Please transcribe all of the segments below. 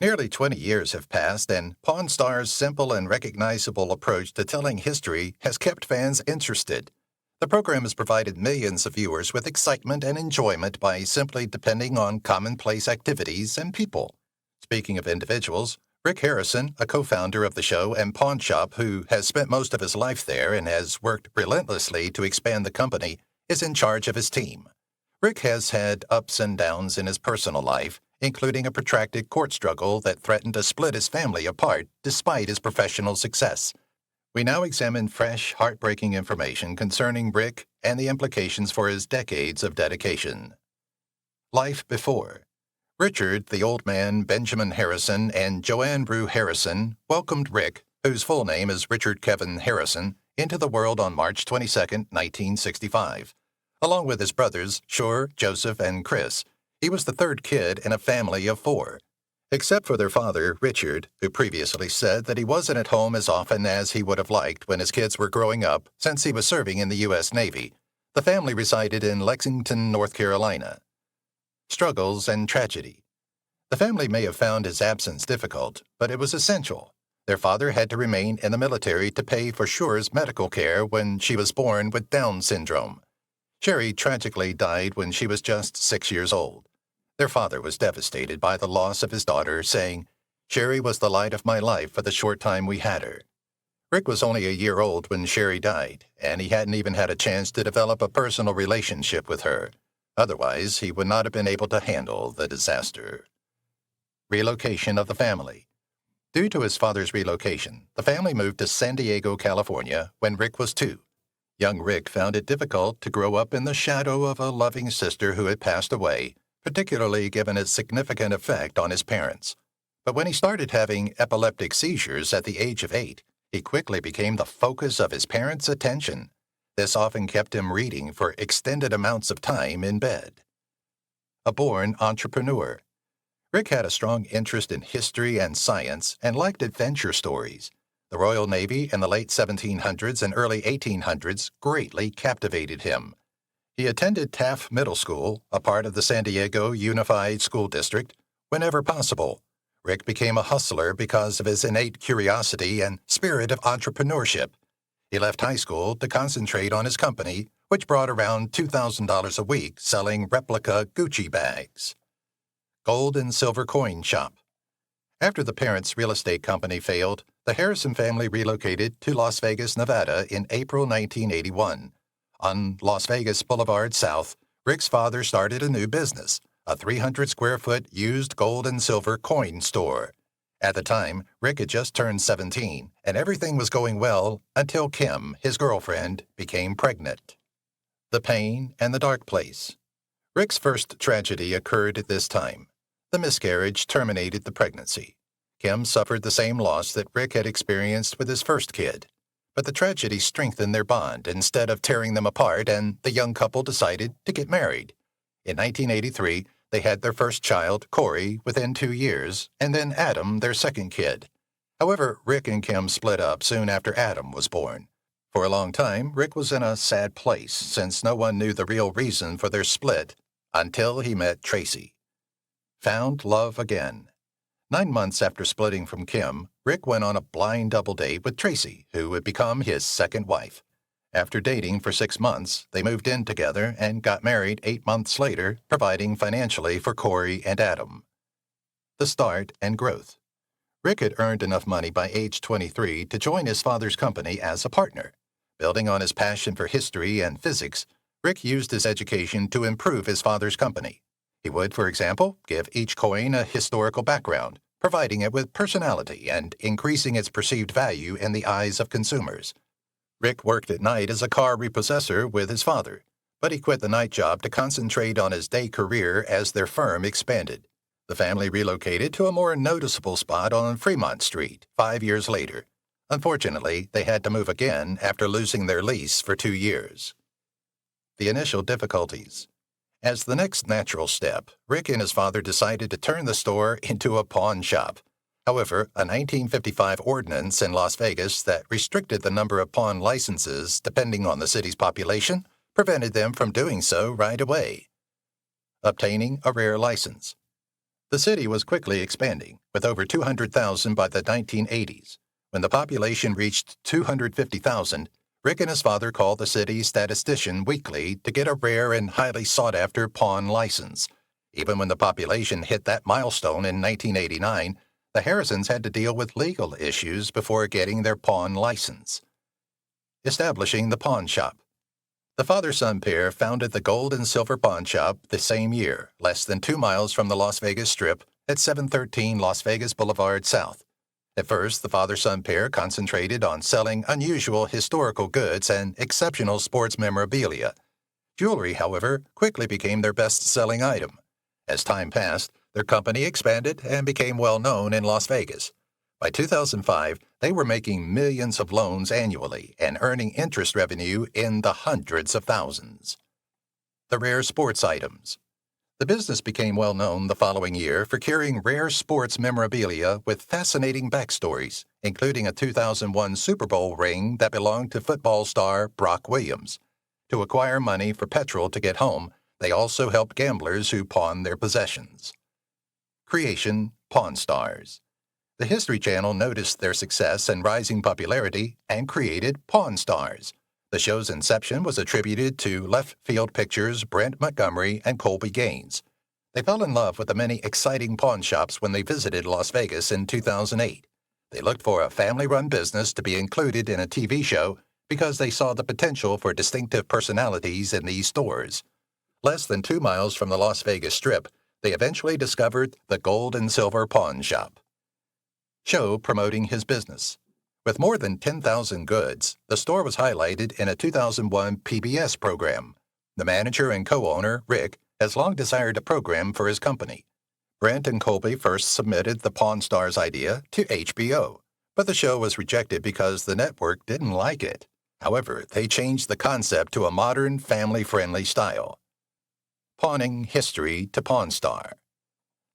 Nearly 20 years have passed, and Pawn Star's simple and recognizable approach to telling history has kept fans interested. The program has provided millions of viewers with excitement and enjoyment by simply depending on commonplace activities and people. Speaking of individuals, Rick Harrison, a co-founder of the show and pawn shop who has spent most of his life there and has worked relentlessly to expand the company, is in charge of his team. Rick has had ups and downs in his personal life, including a protracted court struggle that threatened to split his family apart despite his professional success. We now examine fresh, heartbreaking information concerning Rick and the implications for his decades of dedication. Life before. Richard, the old man, Benjamin Harrison, and Joanne Rue Harrison welcomed Rick, whose full name is Richard Kevin Harrison, into the world on March 22, 1965. Along with his brothers, Shore, Joseph, and Chris, he was the third kid in a family of 4. Except for their father, Richard, who previously said that he wasn't at home as often as he would have liked when his kids were growing up since he was serving in the U.S. Navy, the family resided in Lexington, North Carolina. Struggles and tragedy. The family may have found his absence difficult, but it was essential. Their father had to remain in the military to pay for Shore's medical care when she was born with Down syndrome. Sherry tragically died when she was just 6 years old. Their father was devastated by the loss of his daughter, saying, "Sherry was the light of my life for the short time we had her." Rick was only a year old when Sherry died, and he hadn't even had a chance to develop a personal relationship with her. Otherwise, he would not have been able to handle the disaster. Relocation of the family. Due to his father's relocation, the family moved to San Diego, California, when Rick was 2. Young Rick found it difficult to grow up in the shadow of a loving sister who had passed away, particularly given its significant effect on his parents. But when he started having epileptic seizures at the age of 8, he quickly became the focus of his parents' attention. This often kept him reading for extended amounts of time in bed. A born entrepreneur. Rick had a strong interest in history and science and liked adventure stories. The Royal Navy in the late 1700s and early 1800s greatly captivated him. He attended Taft Middle School, a part of the San Diego Unified School District, whenever possible. Rick became a hustler because of his innate curiosity and spirit of entrepreneurship. He left high school to concentrate on his company, which brought around $2,000 a week selling replica Gucci bags. Gold and silver coin shop. After the parents' real estate company failed, the Harrison family relocated to Las Vegas, Nevada in April 1981. On Las Vegas Boulevard South, Rick's father started a new business, a 300-square-foot used gold and silver coin store. At the time, Rick had just turned 17, and everything was going well until Kim, his girlfriend, became pregnant. The pain and the dark place. Rick's first tragedy occurred at this time. The miscarriage terminated the pregnancy. Kim suffered the same loss that Rick had experienced with his first kid. But the tragedy strengthened their bond instead of tearing them apart, and the young couple decided to get married. In 1983, they had their first child, Corey, within 2 years, and then Adam, their second kid. However, Rick and Kim split up soon after Adam was born. For a long time, Rick was in a sad place since no one knew the real reason for their split until he met Tracy. Found love again. 9 months after splitting from Kim, Rick went on a blind double date with Tracy, who would become his second wife. After dating for 6 months, they moved in together and got married 8 months later, providing financially for Corey and Adam. The start and growth. Rick had earned enough money by age 23 to join his father's company as a partner. Building on his passion for history and physics, Rick used his education to improve his father's company. He would, for example, give each coin a historical background, providing it with personality and increasing its perceived value in the eyes of consumers. Rick worked at night as a car repossessor with his father, but he quit the night job to concentrate on his day career as their firm expanded. The family relocated to a more noticeable spot on Fremont Street 5 years later. Unfortunately, they had to move again after losing their lease for 2 years. The initial difficulties. As the next natural step, Rick and his father decided to turn the store into a pawn shop. However, a 1955 ordinance in Las Vegas that restricted the number of pawn licenses depending on the city's population prevented them from doing so right away. Obtaining a rare license. The city was quickly expanding, with over 200,000 by the 1980s. When the population reached 250,000, Rick and his father called the city's statistician weekly to get a rare and highly sought-after pawn license. Even when the population hit that milestone in 1989, the Harrisons had to deal with legal issues before getting their pawn license. Establishing the pawn shop. The father-son pair founded the Gold and Silver Pawn Shop the same year, less than 2 miles from the Las Vegas Strip at 713 Las Vegas Boulevard South. At first, the father-son pair concentrated on selling unusual historical goods and exceptional sports memorabilia. Jewelry, however, quickly became their best-selling item. As time passed, their company expanded and became well-known in Las Vegas. By 2005, they were making millions of loans annually and earning interest revenue in the hundreds of thousands. The rare sports items. The business became well known the following year for carrying rare sports memorabilia with fascinating backstories, including a 2001 Super Bowl ring that belonged to football star Brock Williams. To acquire money for petrol to get home, they also helped gamblers who pawned their possessions. Creation: Pawn Stars. The History Channel noticed their success and rising popularity and created Pawn Stars. The show's inception was attributed to Left Field Pictures' Brent Montgomery and Colby Gaines. They fell in love with the many exciting pawn shops when they visited Las Vegas in 2008. They looked for a family-run business to be included in a TV show because they saw the potential for distinctive personalities in these stores. Less than 2 miles from the Las Vegas Strip, they eventually discovered the Gold and Silver Pawn Shop. Show promoting his business. With more than 10,000 goods, the store was highlighted in a 2001 PBS program. The manager and co-owner, Rick, has long desired a program for his company. Brent and Colby first submitted the Pawn Stars idea to HBO, but the show was rejected because the network didn't like it. However, they changed the concept to a modern, family-friendly style. Pawning History to Pawn Star.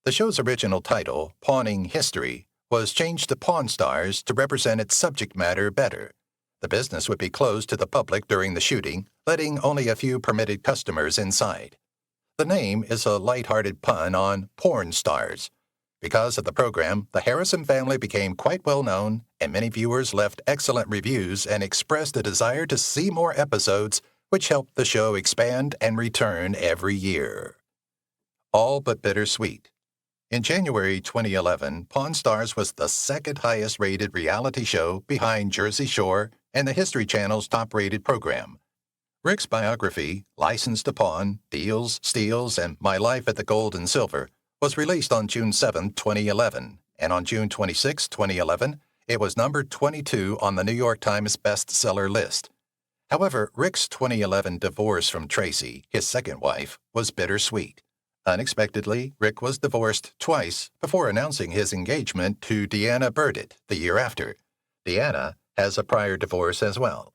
The show's original title, Pawning History, was changed to Pawn Stars to represent its subject matter better. The business would be closed to the public during the shooting, letting only a few permitted customers inside. The name is a light-hearted pun on porn stars. Because of the program, the Harrison family became quite well known, and many viewers left excellent reviews and expressed a desire to see more episodes, which helped the show expand and return every year. All but bittersweet. In January 2011, Pawn Stars was the second highest-rated reality show behind Jersey Shore and the History Channel's top-rated program. Rick's biography, License to Pawn, Deals, Steals, and My Life at the Gold and Silver, was released on June 7, 2011, and on June 26, 2011, it was numbered 22 on the New York Times bestseller list. However, Rick's 2011 divorce from Tracy, his second wife, was bittersweet. Unexpectedly, Rick was divorced twice before announcing his engagement to Deanna Burdett the year after. Deanna has a prior divorce as well.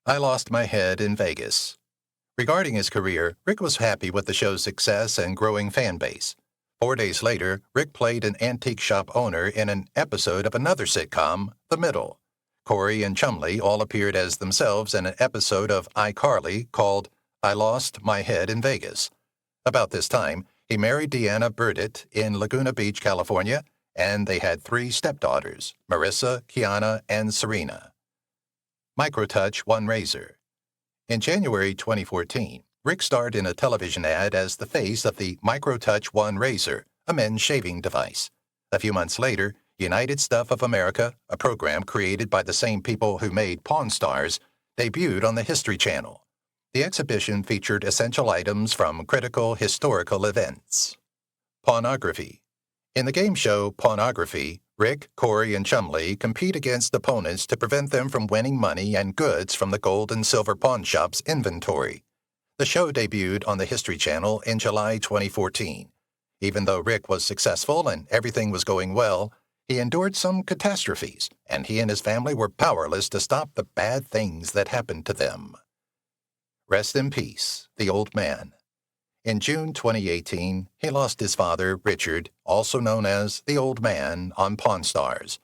I lost my head in Vegas. Regarding his career, Rick was happy with the show's success and growing fan base. 4 days later, Rick played an antique shop owner in an episode of another sitcom, The Middle. Corey and Chumley all appeared as themselves in an episode of iCarly called I Lost My Head in Vegas. About this time, he married Deanna Burdett in Laguna Beach, California, and they had 3 stepdaughters, Marissa, Kiana, and Serena. Microtouch One Razor. In January 2014, Rick starred in a television ad as the face of the Microtouch One Razor, a men's shaving device. A few months later, United Stuff of America, a program created by the same people who made Pawn Stars, debuted on the History Channel. The exhibition featured essential items from critical historical events. Pawnography. In the game show Pawnography, Rick, Corey, and Chumley compete against opponents to prevent them from winning money and goods from the Gold and Silver Pawn Shop's inventory. The show debuted on the History Channel in July 2014. Even though Rick was successful and everything was going well, he endured some catastrophes, and he and his family were powerless to stop the bad things that happened to them. Rest in peace, the old man. In June 2018, he lost his father, Richard, also known as the Old Man, on Pawn Stars.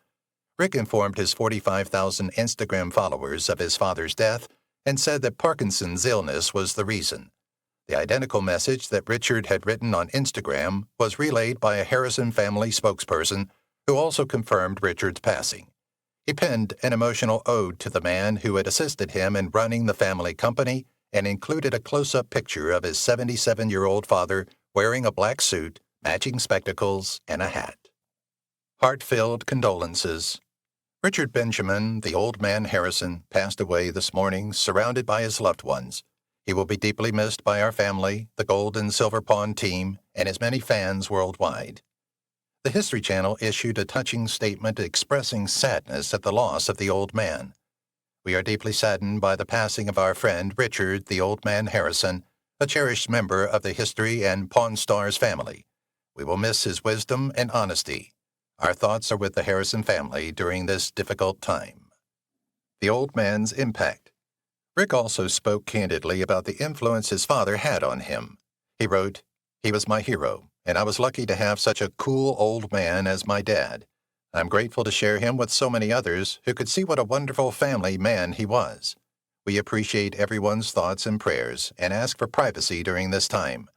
Rick informed his 45,000 Instagram followers of his father's death and said that Parkinson's illness was the reason. The identical message that Richard had written on Instagram was relayed by a Harrison family spokesperson who also confirmed Richard's passing. He penned an emotional ode to the man who had assisted him in running the family company and included a close-up picture of his 77-year-old father wearing a black suit, matching spectacles, and a hat. Heart-filled condolences. Richard Benjamin, the old man Harrison, passed away this morning surrounded by his loved ones. He will be deeply missed by our family, the Gold and Silver Pawn team, and his many fans worldwide. The History Channel issued a touching statement expressing sadness at the loss of the old man. We are deeply saddened by the passing of our friend Richard, the old man Harrison, a cherished member of the History and Pawn Stars family. We will miss his wisdom and honesty. Our thoughts are with the Harrison family during this difficult time. The old man's impact. Rick also spoke candidly about the influence his father had on him. He wrote, "He was my hero, and I was lucky to have such a cool old man as my dad. I'm grateful to share him with so many others who could see what a wonderful family man he was. We appreciate everyone's thoughts and prayers and ask for privacy during this time."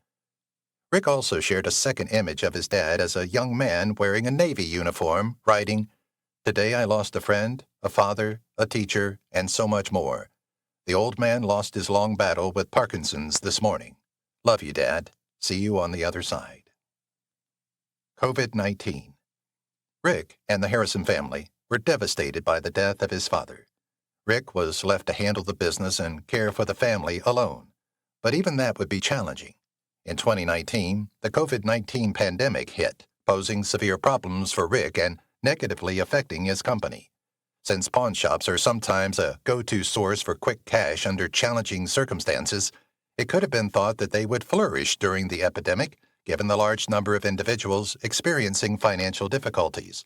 Rick also shared a second image of his dad as a young man wearing a Navy uniform, writing, "Today I lost a friend, a father, a teacher, and so much more. The old man lost his long battle with Parkinson's this morning. Love you, Dad. See you on the other side." COVID-19. Rick and the Harrison family were devastated by the death of his father. Rick was left to handle the business and care for the family alone, but even that would be challenging. In 2019, the COVID-19 pandemic hit, posing severe problems for Rick and negatively affecting his company. Since pawn shops are sometimes a go-to source for quick cash under challenging circumstances, it could have been thought that they would flourish during the epidemic, given the large number of individuals experiencing financial difficulties.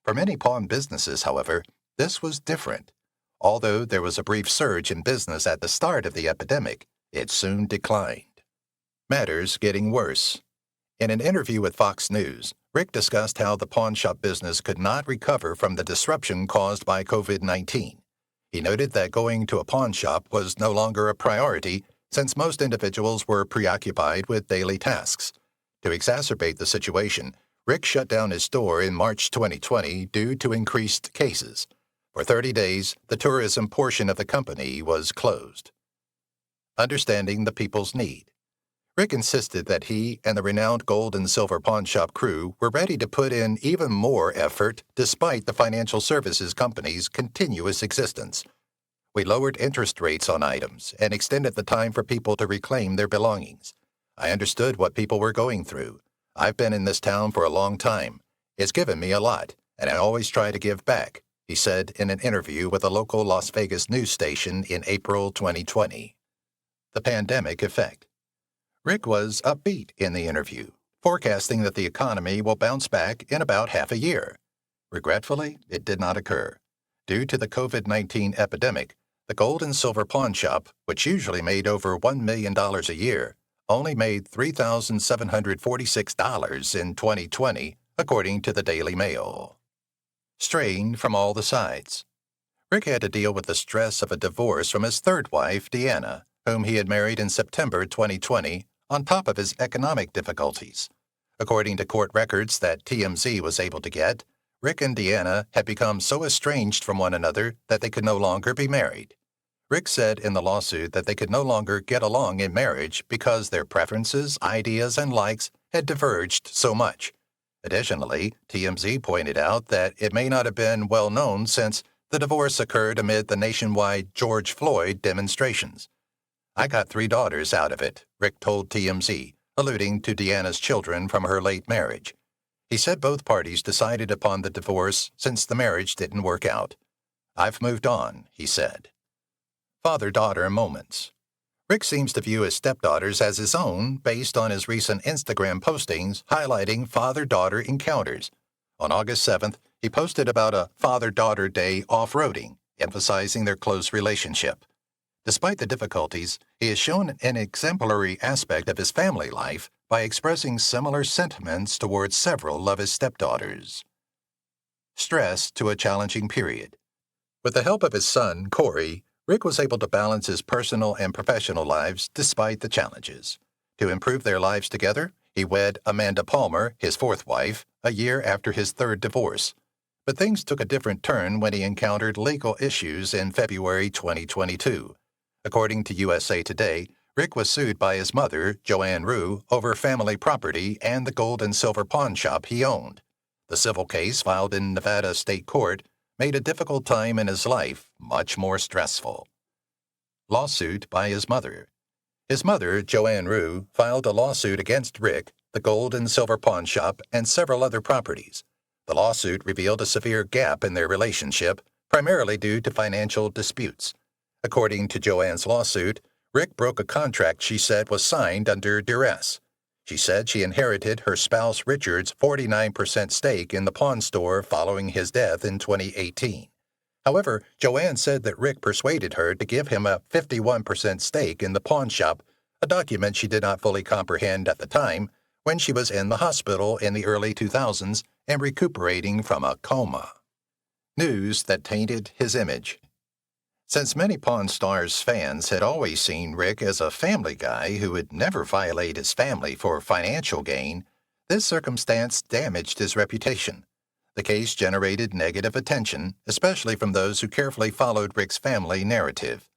For many pawn businesses, however, this was different. Although there was a brief surge in business at the start of the epidemic, it soon declined. Matters getting worse. In an interview with Fox News, Rick discussed how the pawn shop business could not recover from the disruption caused by COVID-19. He noted that going to a pawn shop was no longer a priority since most individuals were preoccupied with daily tasks. To exacerbate the situation, Rick shut down his store in March 2020 due to increased cases. For 30 days, the tourism portion of the company was closed. Understanding the people's need. Rick insisted that he and the renowned gold and silver pawn shop crew were ready to put in even more effort despite the financial services company's continuous existence. We lowered interest rates on items and extended the time for people to reclaim their belongings. I understood what people were going through. I've been in this town for a long time. It's given me a lot, and I always try to give back, he said in an interview with a local Las Vegas news station in April 2020. The pandemic effect. Rick was upbeat in the interview, forecasting that the economy will bounce back in about half a year. Regretfully, it did not occur. Due to the COVID-19 epidemic, the gold and silver pawn shop, which usually made over $1 million a year, only made $3,746 in 2020, according to the Daily Mail. Strain from all the sides. Rick had to deal with the stress of a divorce from his third wife, Deanna, whom he had married in September 2020, on top of his economic difficulties. According to court records that TMZ was able to get, Rick and Deanna had become so estranged from one another that they could no longer be married. Rick said in the lawsuit that they could no longer get along in marriage because their preferences, ideas, and likes had diverged so much. Additionally, TMZ pointed out that it may not have been well known since the divorce occurred amid the nationwide George Floyd demonstrations. I got 3 daughters out of it, Rick told TMZ, alluding to Deanna's children from her late marriage. He said both parties decided upon the divorce since the marriage didn't work out. I've moved on, he said. Father-daughter moments. Rick seems to view his stepdaughters as his own based on his recent Instagram postings highlighting father-daughter encounters. On August 7th, he posted about a father-daughter day off-roading, emphasizing their close relationship. Despite the difficulties, he has shown an exemplary aspect of his family life by expressing similar sentiments towards several of his stepdaughters. Stress to a challenging period. With the help of his son, Corey, Rick was able to balance his personal and professional lives despite the challenges. To improve their lives together, he wed Amanda Palmer, his fourth wife, a year after his third divorce. But things took a different turn when he encountered legal issues in February 2022. According to USA Today, Rick was sued by his mother, Joanne Rue, over family property and the gold and silver pawn shop he owned. The civil case filed in Nevada State Court made a difficult time in his life much more stressful. Lawsuit by his mother. His mother, Joanne Rue, filed a lawsuit against Rick, the gold and silver pawn shop, and several other properties. The lawsuit revealed a severe gap in their relationship, primarily due to financial disputes. According to Joanne's lawsuit, Rick broke a contract she said was signed under duress. She said she inherited her spouse Richard's 49% stake in the pawn store following his death in 2018. However, Joanne said that Rick persuaded her to give him a 51% stake in the pawn shop, a document she did not fully comprehend at the time when she was in the hospital in the early 2000s and recuperating from a coma. News that tainted his image. Since many Pawn Stars fans had always seen Rick as a family guy who would never violate his family for financial gain, this circumstance damaged his reputation. The case generated negative attention, especially from those who carefully followed Rick's family narrative.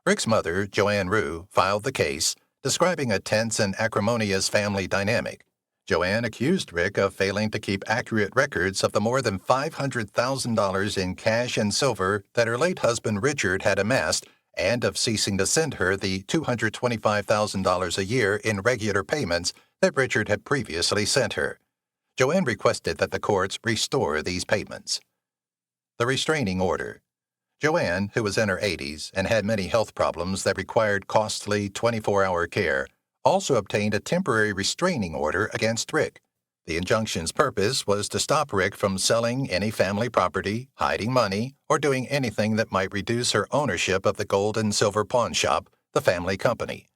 Rick's mother, Joanne Rue, filed the case, describing a tense and acrimonious family dynamic. Joanne accused Rick of failing to keep accurate records of the more than $500,000 in cash and silver that her late husband Richard had amassed and of ceasing to send her the $225,000 a year in regular payments that Richard had previously sent her. Joanne requested that the courts restore these payments. The restraining order. Joanne, who was in her 80s and had many health problems that required costly 24-hour care, also obtained a temporary restraining order against Rick. The injunction's purpose was to stop Rick from selling any family property, hiding money, or doing anything that might reduce her ownership of the gold and silver pawn shop, the family company.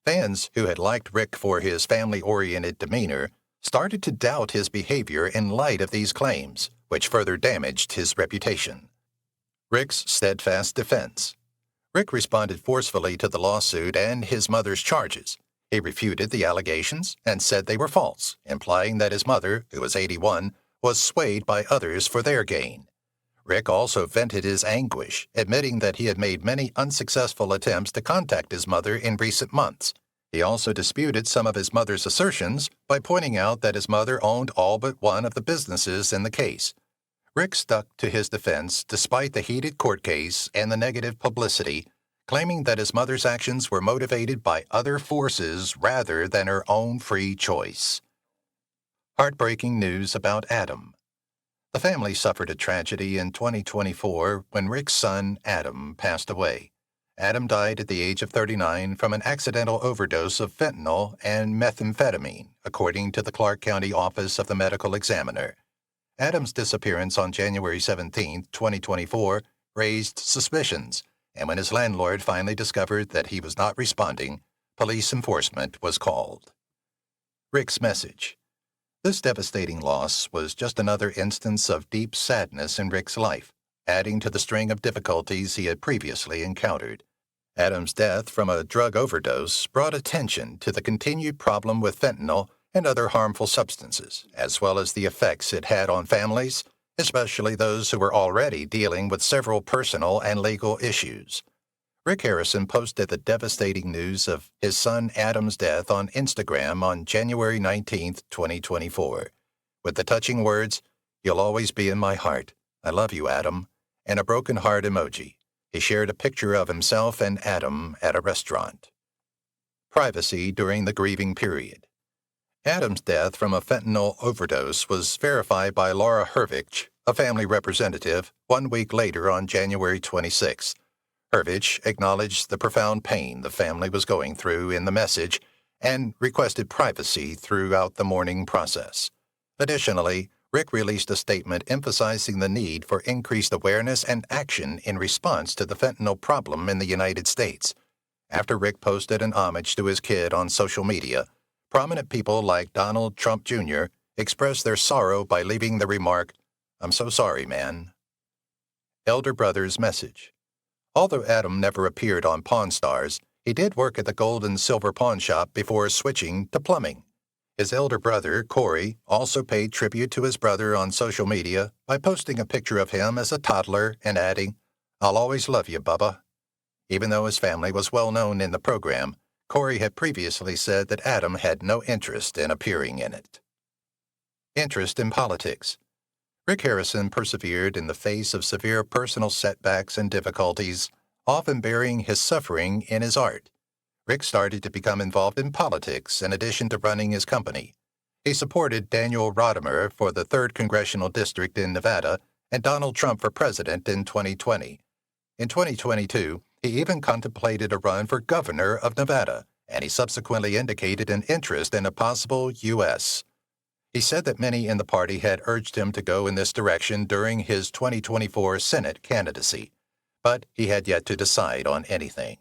Fans who had liked Rick for his family-oriented demeanor started to doubt his behavior in light of these claims, which further damaged his reputation. Rick's steadfast defense. Rick responded forcefully to the lawsuit and his mother's charges. He refuted the allegations and said they were false, implying that his mother, who was 81, was swayed by others for their gain. Rick also vented his anguish, admitting that he had made many unsuccessful attempts to contact his mother in recent months. He also disputed some of his mother's assertions by pointing out that his mother owned all but one of the businesses in the case. Rick stuck to his defense despite the heated court case and the negative publicity, claiming that his mother's actions were motivated by other forces rather than her own free choice. Heartbreaking news about Adam. The family suffered a tragedy in 2024 when Rick's son, Adam, passed away. Adam died at the age of 39 from an accidental overdose of fentanyl and methamphetamine, according to the Clark County Office of the Medical Examiner. Adam's disappearance on January 17, 2024, raised suspicions, and when his landlord finally discovered that he was not responding, police enforcement was called. Rick's message. This devastating loss was just another instance of deep sadness in Rick's life, adding to the string of difficulties he had previously encountered. Adam's death from a drug overdose brought attention to the continued problem with fentanyl and other harmful substances, as well as the effects it had on families, especially those who were already dealing with several personal and legal issues. Rick Harrison posted the devastating news of his son Adam's death on Instagram on January 19, 2024, with the touching words, "You'll always be in my heart. I love you, Adam," and a broken heart emoji. He shared a picture of himself and Adam at a restaurant. Privacy during the grieving period. Adam's death from a fentanyl overdose was verified by Laura Hervich, a family representative, 1 week later on January 26. Hervich acknowledged the profound pain the family was going through in the message and requested privacy throughout the mourning process. Additionally, Rick released a statement emphasizing the need for increased awareness and action in response to the fentanyl problem in the United States. After Rick posted an homage to his kid on social media, prominent people like Donald Trump Jr. expressed their sorrow by leaving the remark, "I'm so sorry, man." Elder brother's message. Although Adam never appeared on Pawn Stars, he did work at the gold and silver pawn shop before switching to plumbing. His elder brother, Corey, also paid tribute to his brother on social media by posting a picture of him as a toddler and adding, "I'll always love you, Bubba." Even though his family was well known in the program, Corey had previously said that Adam had no interest in appearing in it. Interest in politics. Rick Harrison persevered in the face of severe personal setbacks and difficulties, often burying his suffering in his art. Rick started to become involved in politics in addition to running his company. He supported Daniel Rodimer for the 3rd Congressional District in Nevada and Donald Trump for president in 2020. In 2022, he even contemplated a run for governor of Nevada, and he subsequently indicated an interest in a possible U.S. He said that many in the party had urged him to go in this direction during his 2024 Senate candidacy, but he had yet to decide on anything.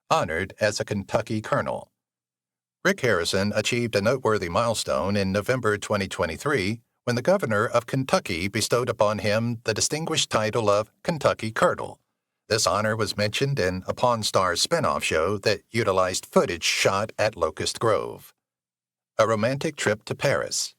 Honored as a Kentucky colonel. Rick Harrison achieved a noteworthy milestone in November 2023 when the governor of Kentucky bestowed upon him the distinguished title of Kentucky Colonel. This honor was mentioned in a Pawn Stars spinoff show that utilized footage shot at Locust Grove. A romantic trip to Paris.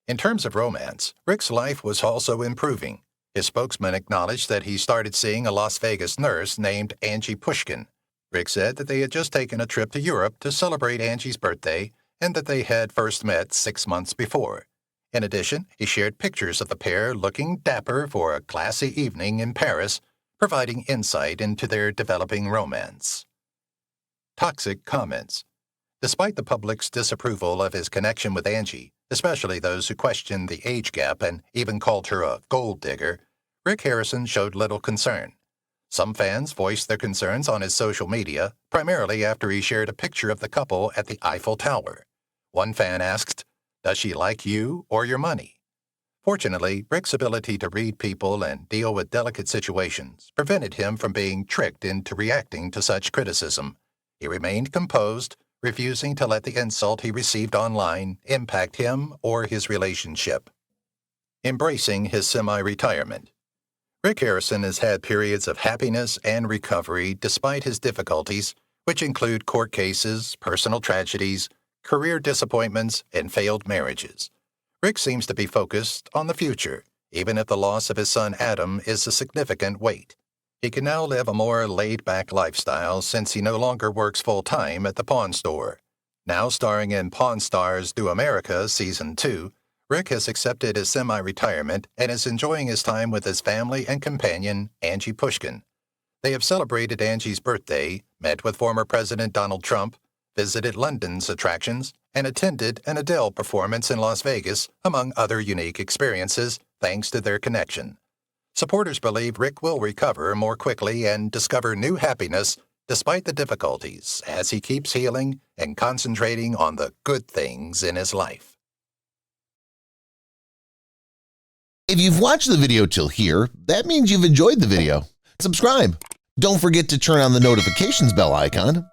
In terms of romance, Rick's life was also improving. His spokesman acknowledged that he started seeing a Las Vegas nurse named Angie Pushkin. Rick said that they had just taken a trip to Europe to celebrate Angie's birthday and that they had first met 6 months before. In addition, he shared pictures of the pair looking dapper for a classy evening in Paris, providing insight into their developing romance. Toxic comments. Despite the public's disapproval of his connection with Angie, especially those who questioned the age gap and even called her a gold digger, Rick Harrison showed little concern. Some fans voiced their concerns on his social media, primarily after he shared a picture of the couple at the Eiffel Tower. One fan asked, "Does she like you or your money?" Fortunately, Rick's ability to read people and deal with delicate situations prevented him from being tricked into reacting to such criticism. He remained composed, refusing to let the insult he received online impact him or his relationship. Embracing his semi-retirement. Rick Harrison has had periods of happiness and recovery despite his difficulties, which include court cases, personal tragedies, career disappointments, and failed marriages. Rick seems to be focused on the future, even if the loss of his son Adam is a significant weight. He can now live a more laid-back lifestyle since he no longer works full-time at the pawn store. Now starring in Pawn Stars Do America Season 2, Rick has accepted his semi-retirement and is enjoying his time with his family and companion, Angie Pushkin. They have celebrated Angie's birthday, met with former President Donald Trump, visited London's attractions, and attended an Adele performance in Las Vegas, among other unique experiences, thanks to their connection. Supporters believe Rick will recover more quickly and discover new happiness despite the difficulties as he keeps healing and concentrating on the good things in his life. If you've watched the video till here, that means you've enjoyed the video. Subscribe. Don't forget to turn on the notifications bell icon